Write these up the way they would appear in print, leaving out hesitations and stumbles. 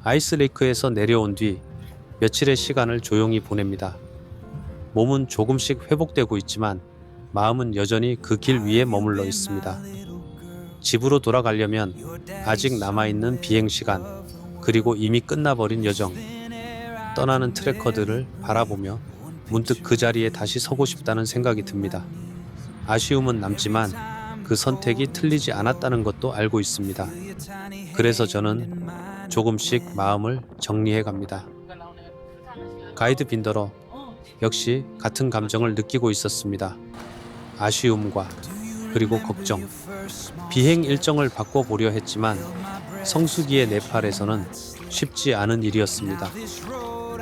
아이스레이크에서 내려온 뒤 며칠의 시간을 조용히 보냅니다. 몸은 조금씩 회복되고 있지만 마음은 여전히 그 길 위에 머물러 있습니다. 집으로 돌아가려면 아직 남아있는 비행시간, 그리고 이미 끝나버린 여정, 떠나는 트래커들을 바라보며 문득 그 자리에 다시 서고 싶다는 생각이 듭니다. 아쉬움은 남지만 그 선택이 틀리지 않았다는 것도 알고 있습니다. 그래서 저는 조금씩 마음을 정리해 갑니다. 가이드 빈더러 역시 같은 감정을 느끼고 있었습니다. 아쉬움과 그리고 걱정. 비행 일정을 바꿔보려 했지만 성수기의 네팔에서는 쉽지 않은 일이었습니다.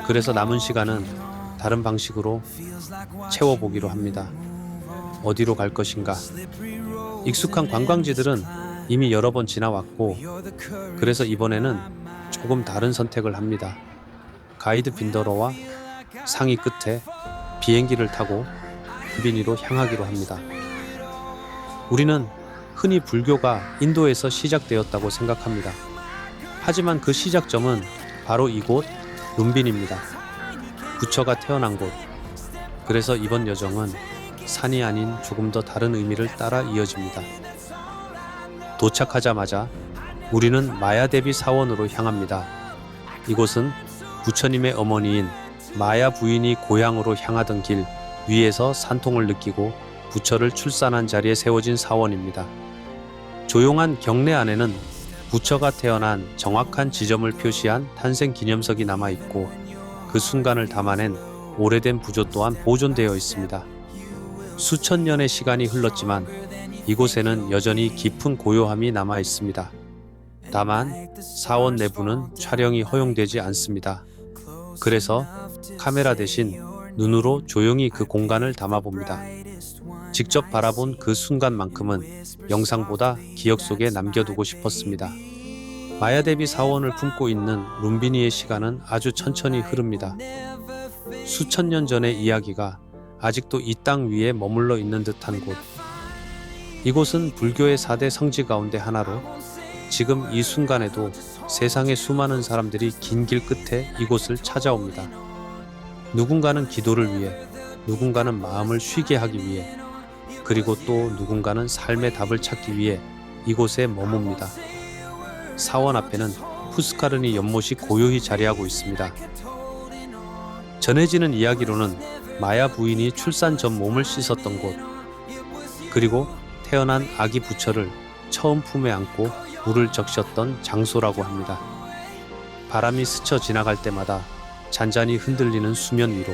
그래서 남은 시간은 다른 방식으로 채워보기로 합니다. 어디로 갈 것인가? 익숙한 관광지들은 이미 여러 번 지나왔고, 그래서 이번에는 조금 다른 선택을 합니다. 가이드 빈더러와 상의 끝에 비행기를 타고 룸비니로 향하기로 합니다. 우리는 흔히 불교가 인도에서 시작되었다고 생각합니다. 하지만 그 시작점은 바로 이곳 룸비니입니다. 부처가 태어난 곳. 그래서 이번 여정은 산이 아닌 조금 더 다른 의미를 따라 이어집니다. 도착하자마자 우리는 마야대비 사원으로 향합니다. 이곳은 부처님의 어머니인 마야 부인이 고향으로 향하던 길 위에서 산통을 느끼고 부처를 출산한 자리에 세워진 사원입니다. 조용한 경내 안에는 부처가 태어난 정확한 지점을 표시한 탄생 기념석이 남아있고, 그 순간을 담아낸 오래된 부조 또한 보존되어 있습니다. 수천 년의 시간이 흘렀지만 이곳에는 여전히 깊은 고요함이 남아 있습니다. 다만 사원 내부는 촬영이 허용되지 않습니다. 그래서 카메라 대신 눈으로 조용히 그 공간을 담아봅니다. 직접 바라본 그 순간만큼은 영상보다 기억 속에 남겨두고 싶었습니다. 마야대비 사원을 품고 있는 룸비니의 시간은 아주 천천히 흐릅니다. 수천 년 전의 이야기가 아직도 이 땅 위에 머물러 있는 듯한 곳. 이곳은 불교의 4대 성지 가운데 하나로 지금 이 순간에도 세상의 수많은 사람들이 긴 길 끝에 이곳을 찾아옵니다. 누군가는 기도를 위해, 누군가는 마음을 쉬게 하기 위해, 그리고 또 누군가는 삶의 답을 찾기 위해 이곳에 머뭅니다. 사원 앞에는 푸스카르니 연못이 고요히 자리하고 있습니다. 전해지는 이야기로는 마야 부인이 출산 전 몸을 씻었던 곳, 그리고 태어난 아기 부처를 처음 품에 안고 물을 적셨던 장소라고 합니다. 바람이 스쳐 지나갈 때마다 잔잔히 흔들리는 수면 위로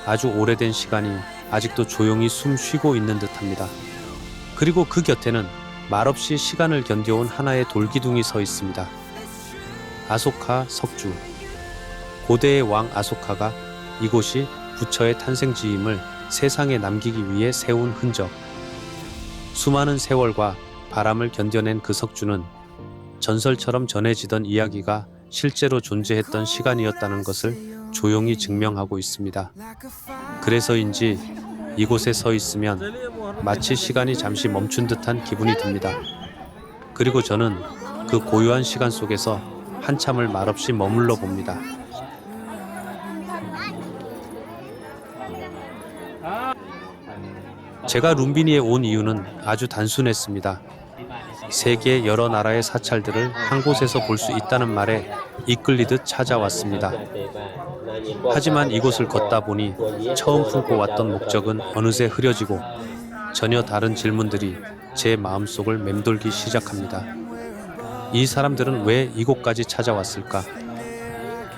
아주 오래된 시간이 아직도 조용히 숨 쉬고 있는 듯합니다. 그리고 그 곁에는 말없이 시간을 견뎌온 하나의 돌기둥이 서 있습니다. 아소카 석주. 고대의 왕 아소카가 이곳이 부처의 탄생지임을 세상에 남기기 위해 세운 흔적. 수많은 세월과 바람을 견뎌낸 그 석주는 전설처럼 전해지던 이야기가 실제로 존재했던 시간이었다는 것을 조용히 증명하고 있습니다. 그래서인지 이곳에 서 있으면 마치 시간이 잠시 멈춘 듯한 기분이 듭니다. 그리고 저는 그 고요한 시간 속에서 한참을 말없이 머물러 봅니다. 제가 룸비니에 온 이유는 아주 단순했습니다. 세계 여러 나라의 사찰들을 한 곳에서 볼 수 있다는 말에 이끌리듯 찾아왔습니다. 하지만 이곳을 걷다 보니 처음 품고 왔던 목적은 어느새 흐려지고 전혀 다른 질문들이 제 마음속을 맴돌기 시작합니다. 이 사람들은 왜 이곳까지 찾아왔을까?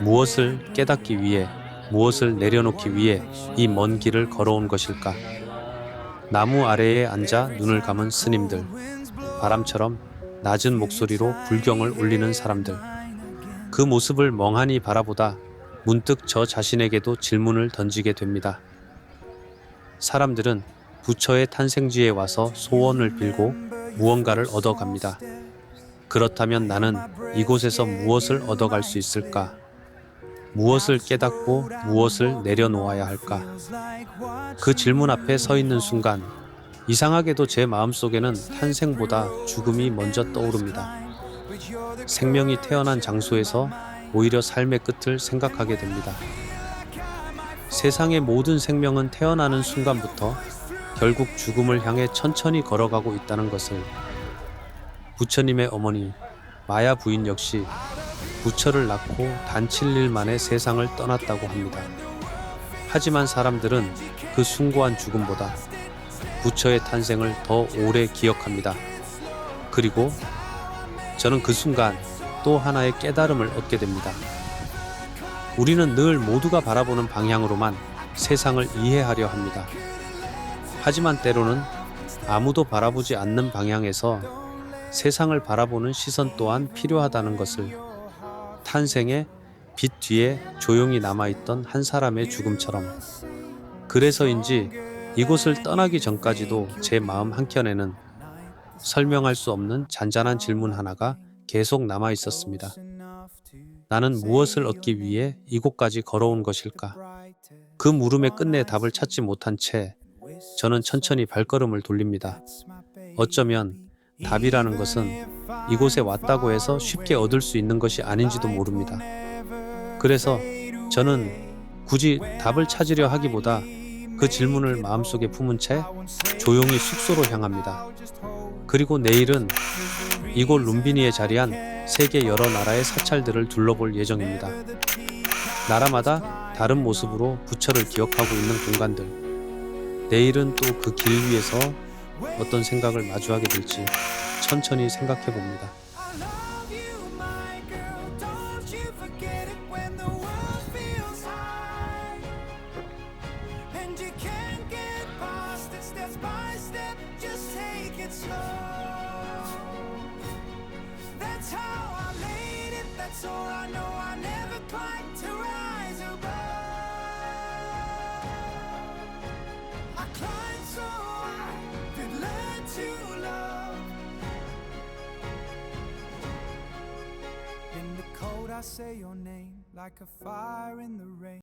무엇을 깨닫기 위해, 무엇을 내려놓기 위해 이 먼 길을 걸어온 것일까? 나무 아래에 앉아 눈을 감은 스님들, 바람처럼 낮은 목소리로 불경을 울리는 사람들. 그 모습을 멍하니 바라보다 문득 저 자신에게도 질문을 던지게 됩니다. 사람들은 부처의 탄생지에 와서 소원을 빌고 무언가를 얻어갑니다. 그렇다면 나는 이곳에서 무엇을 얻어갈 수 있을까? 무엇을 깨닫고 무엇을 내려놓아야 할까? 그 질문 앞에 서 있는 순간 이상하게도 제 마음속에는 탄생보다 죽음이 먼저 떠오릅니다. 생명이 태어난 장소에서 오히려 삶의 끝을 생각하게 됩니다. 세상의 모든 생명은 태어나는 순간부터 결국 죽음을 향해 천천히 걸어가고 있다는 것을 부처님의 어머니 마야 부인 역시 부처를 낳고 단 7일 만에 세상을 떠났다고 합니다. 하지만 사람들은 그 숭고한 죽음보다 부처의 탄생을 더 오래 기억합니다. 그리고 저는 그 순간 또 하나의 깨달음을 얻게 됩니다. 우리는 늘 모두가 바라보는 방향으로만 세상을 이해하려 합니다. 하지만 때로는 아무도 바라보지 않는 방향에서 세상을 바라보는 시선 또한 필요하다는 것을 탄생의 빛 뒤에 조용히 남아있던 한 사람의 죽음처럼, 그래서인지 이곳을 떠나기 전까지도 제 마음 한켠에는 설명할 수 없는 잔잔한 질문 하나가 계속 남아 있었습니다. 나는 무엇을 얻기 위해 이곳까지 걸어온 것일까? 그 물음에 끝내 답을 찾지 못한 채 저는 천천히 발걸음을 돌립니다. 어쩌면 답이라는 것은 이곳에 왔다고 해서 쉽게 얻을 수 있는 것이 아닌지도 모릅니다. 그래서 저는 굳이 답을 찾으려 하기보다 그 질문을 마음속에 품은 채 조용히 숙소로 향합니다. 그리고 내일은 이곳 룸비니에 자리한 세계 여러 나라의 사찰들을 둘러볼 예정입니다. 나라마다 다른 모습으로 부처를 기억하고 있는 공간들. 내일은 또 그 길 위에서 어떤 생각을 마주하게 될지 천천히 생각해 봅니다. I say your name like a fire in the rain.